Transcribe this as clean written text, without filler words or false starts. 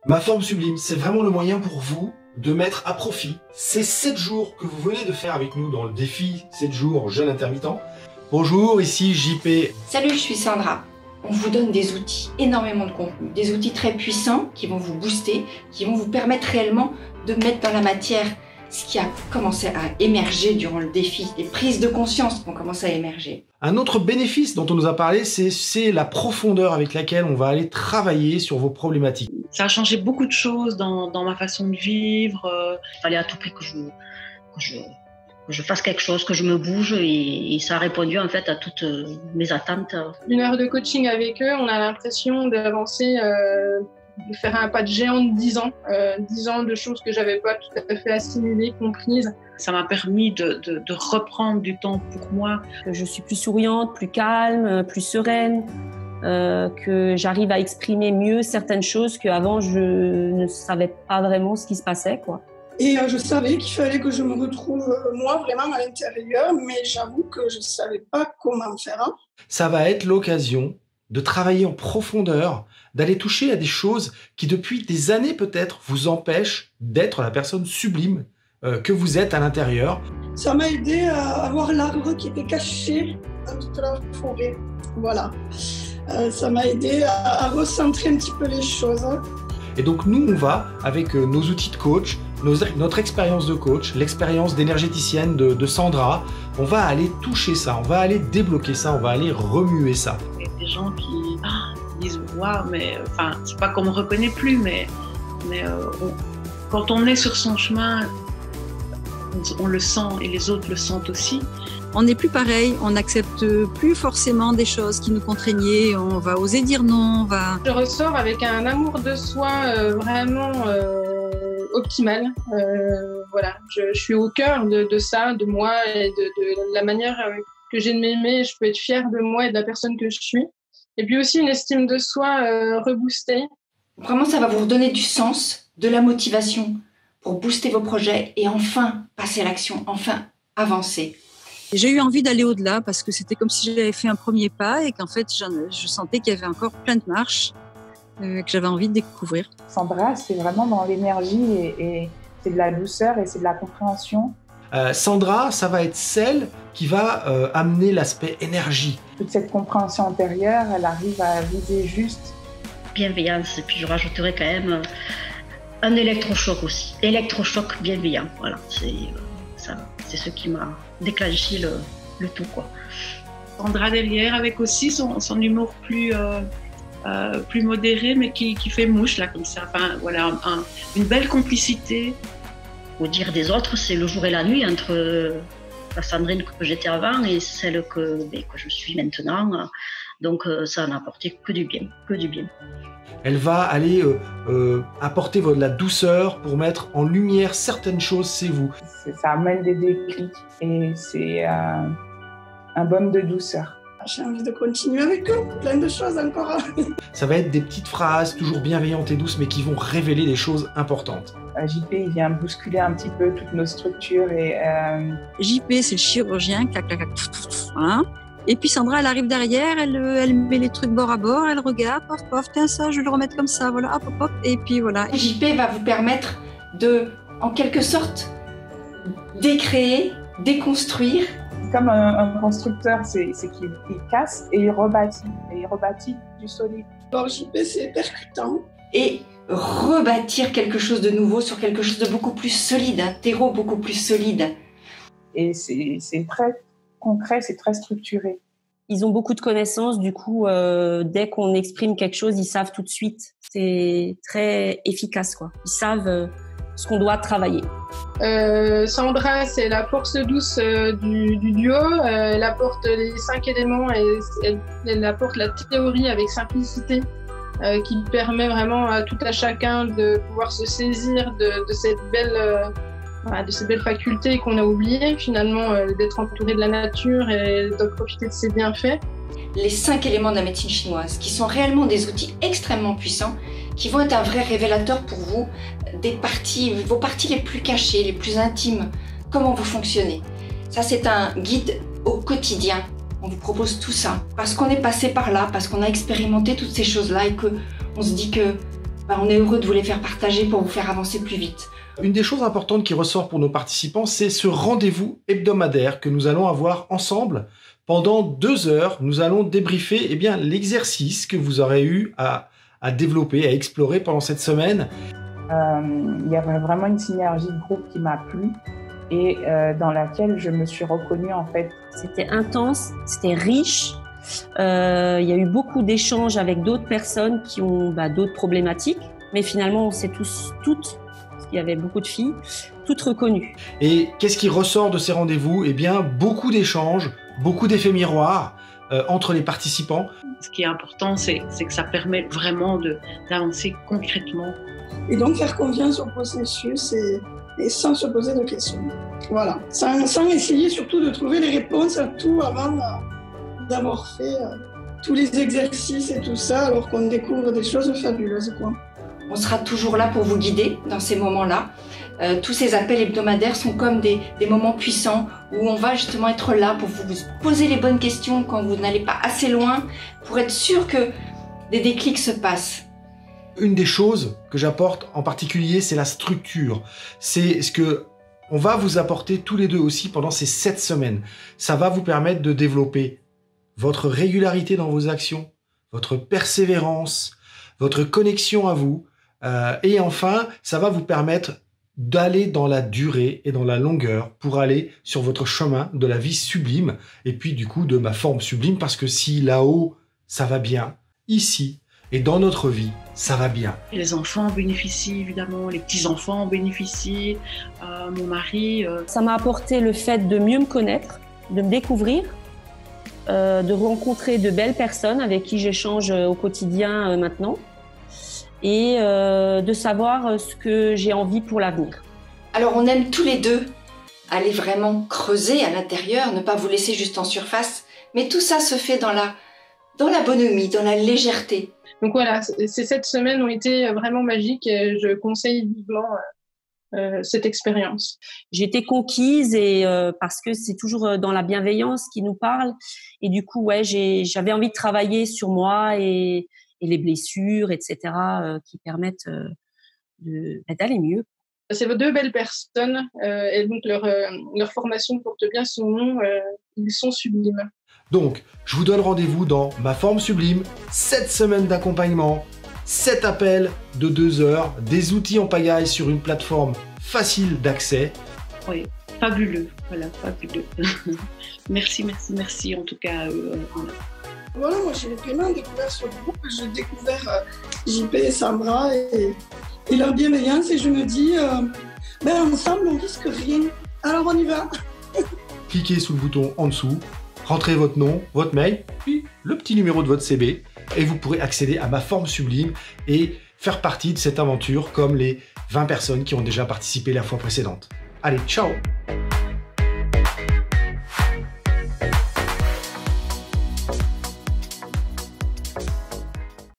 Ma forme sublime, c'est vraiment le moyen pour vous de mettre à profit ces 7 jours que vous venez de faire avec nous dans le défi 7 jours jeûne intermittent. Bonjour, ici JP. Salut, je suis Sandra. On vous donne des outils, énormément de contenu, des outils très puissants qui vont vous booster, qui vont vous permettre réellement de mettre dans la matière ce qui a commencé à émerger durant le défi, des prises de conscience qui vont commencer à émerger. Un autre bénéfice dont on nous a parlé, c'est la profondeur avec laquelle on va aller travailler sur vos problématiques. Ça a changé beaucoup de choses dans ma façon de vivre. Il fallait à tout prix que je fasse quelque chose, que je me bouge et ça a répondu en fait à toutes mes attentes. Une heure de coaching avec eux, on a l'impression d'avancer, de faire un pas de géant de 10 ans. 10 ans de choses que j'avais pas tout à fait assimilées, comprises. Ça m'a permis de reprendre du temps pour moi. Je suis plus souriante, plus calme, plus sereine, que j'arrive à exprimer mieux certaines choses qu'avant je ne savais pas vraiment ce qui se passait, quoi. Et je savais qu'il fallait que je me retrouve moi vraiment à l'intérieur, mais j'avoue que je ne savais pas comment faire. Ça va être l'occasion de travailler en profondeur, d'aller toucher à des choses qui depuis des années peut-être vous empêchent d'être la personne sublime que vous êtes à l'intérieur. Ça m'a aidé à voir l'arbre qui était caché dans toute la forêt. Voilà. Ça m'a aidé à recentrer un petit peu les choses. Et donc nous, on va, avec nos outils de coach, notre expérience de coach, l'expérience d'énergéticienne de Sandra, on va aller toucher ça, on va aller débloquer ça, on va aller remuer ça. Il y a des gens qui disent « Waouh, mais enfin, c'est pas qu'on me reconnaît plus, mais quand on est sur son chemin, on le sent et les autres le sentent aussi. » On n'est plus pareil, on n'accepte plus forcément des choses qui nous contraignaient, on va oser dire non, Je ressors avec un amour de soi vraiment optimal. Voilà, je suis au cœur de ça, de moi et de la manière que j'ai de m'aimer. Je peux être fière de moi et de la personne que je suis. Et puis aussi une estime de soi reboostée. Vraiment, ça va vous redonner du sens, de la motivation pour booster vos projets et enfin passer à l'action, enfin avancer. J'ai eu envie d'aller au-delà parce que c'était comme si j'avais fait un premier pas et qu'en fait, je sentais qu'il y avait encore plein de marches que j'avais envie de découvrir. Sandra, c'est vraiment dans l'énergie et c'est de la douceur et c'est de la compréhension. Sandra, ça va être celle qui va amener l'aspect énergie. Toute cette compréhension intérieure, elle arrive à viser juste. Bienveillance, et puis je rajouterais quand même un électrochoc aussi. Électrochoc bienveillant, voilà, c'est ce qui m'a déclenché le tout, quoi. Sandra derrière avec aussi son humour plus modéré mais qui fait mouche là comme ça. Enfin voilà, une belle complicité. Au dire des autres, c'est le jour et la nuit entre la Sandrine que j'étais avant et celle que je suis maintenant. Donc ça n'a apporté que du bien, que du bien. Elle va aller apporter de la douceur pour mettre en lumière certaines choses, c'est vous. Ça amène des déclics et c'est un baume de douceur. J'ai envie de continuer avec eux, plein de choses encore. Ça va être des petites phrases toujours bienveillantes et douces mais qui vont révéler des choses importantes. JP, il vient bousculer un petit peu toutes nos structures et... JP, c'est le chirurgien, clac, clac, clac, hein. Et puis Sandra, elle arrive derrière, elle met les trucs bord à bord, elle regarde, pof, pof, tiens ça, je vais le remettre comme ça, voilà, hop, hop, hop, et puis voilà. JP va vous permettre de, en quelque sorte, décréer, déconstruire. Comme un constructeur, c'est qu'il casse et il rebâtit du solide. Alors JP, c'est percutant. Et rebâtir quelque chose de nouveau sur quelque chose de beaucoup plus solide, un terreau beaucoup plus solide. Et c'est très concret, c'est très structuré. Ils ont beaucoup de connaissances, du coup, dès qu'on exprime quelque chose, ils savent tout de suite. C'est très efficace, quoi. Ils savent ce qu'on doit travailler. Sandra, c'est la force douce du duo. Elle apporte les 5 éléments et elle apporte la théorie avec simplicité qui permet vraiment à tout à chacun de pouvoir se saisir de cette de ces belles facultés qu'on a oubliées, finalement, d'être entouré de la nature et de profiter de ses bienfaits. Les 5 éléments de la médecine chinoise, qui sont réellement des outils extrêmement puissants, qui vont être un vrai révélateur pour vous vos parties les plus cachées, les plus intimes, comment vous fonctionnez. Ça, c'est un guide au quotidien. On vous propose tout ça parce qu'on est passé par là, parce qu'on a expérimenté toutes ces choses-là et qu'on se dit que on est heureux de vous les faire partager pour vous faire avancer plus vite. Une des choses importantes qui ressort pour nos participants, c'est ce rendez-vous hebdomadaire que nous allons avoir ensemble. Pendant 2 heures, nous allons débriefer l'exercice que vous aurez eu à développer, à explorer pendant cette semaine. Il y avait vraiment une synergie de groupe qui m'a plu et dans laquelle je me suis reconnue en fait. C'était intense, c'était riche. Il y a eu beaucoup d'échanges avec d'autres personnes qui ont d'autres problématiques, mais finalement on s'est toutes, parce qu'il y avait beaucoup de filles, toutes reconnues. Et qu'est-ce qui ressort de ces rendez-vous? Beaucoup d'échanges, beaucoup d'effets miroirs entre les participants. Ce qui est important, c'est que ça permet vraiment d'avancer concrètement. Et donc faire confiance au processus et sans se poser de questions. Voilà, sans essayer surtout de trouver les réponses à tout avant d'avoir fait tous les exercices et tout ça, alors qu'on découvre des choses fabuleuses, quoi. On sera toujours là pour vous guider dans ces moments-là. Tous ces appels hebdomadaires sont comme des moments puissants où on va justement être là pour vous poser les bonnes questions quand vous n'allez pas assez loin, pour être sûr que des déclics se passent. Une des choses que j'apporte en particulier, c'est la structure. C'est ce que on va vous apporter tous les deux aussi pendant ces 7 semaines. Ça va vous permettre de développer votre régularité dans vos actions, votre persévérance, votre connexion à vous. Et enfin, ça va vous permettre d'aller dans la durée et dans la longueur pour aller sur votre chemin de la vie sublime et puis du coup de ma forme sublime, parce que si là-haut, ça va bien, ici et dans notre vie, ça va bien. Les enfants en bénéficient évidemment, les petits-enfants en bénéficient, mon mari... Ça m'a apporté le fait de mieux me connaître, de me découvrir, de rencontrer de belles personnes avec qui j'échange au quotidien maintenant, et de savoir ce que j'ai envie pour l'avenir. Alors on aime tous les deux aller vraiment creuser à l'intérieur, ne pas vous laisser juste en surface, mais tout ça se fait dans la bonhomie, dans la légèreté. Donc voilà, ces 7 semaines ont été vraiment magiques et je conseille vivement cette expérience. J'ai été conquise et parce que c'est toujours dans la bienveillance qui nous parle, et du coup j'avais envie de travailler sur moi et les blessures, etc., qui permettent d'aller mieux. C'est 2 belles personnes et donc leur formation porte bien son nom, ils sont sublimes. Donc, je vous donne rendez-vous dans ma forme sublime, 7 semaines d'accompagnement, 7 appels de 2 heures, des outils en pagaille sur une plateforme facile d'accès. Oui, fabuleux, voilà, fabuleux. Merci en tout cas. Voilà, moi j'ai vraiment découvert ce groupe, j'ai découvert JP et Sandra et leur bienveillance, et je me dis, ensemble on risque rien, alors on y va. Cliquez sous le bouton en dessous, rentrez votre nom, votre mail, puis le petit numéro de votre CB, et vous pourrez accéder à ma forme sublime et faire partie de cette aventure comme les 20 personnes qui ont déjà participé la fois précédente. Allez, ciao!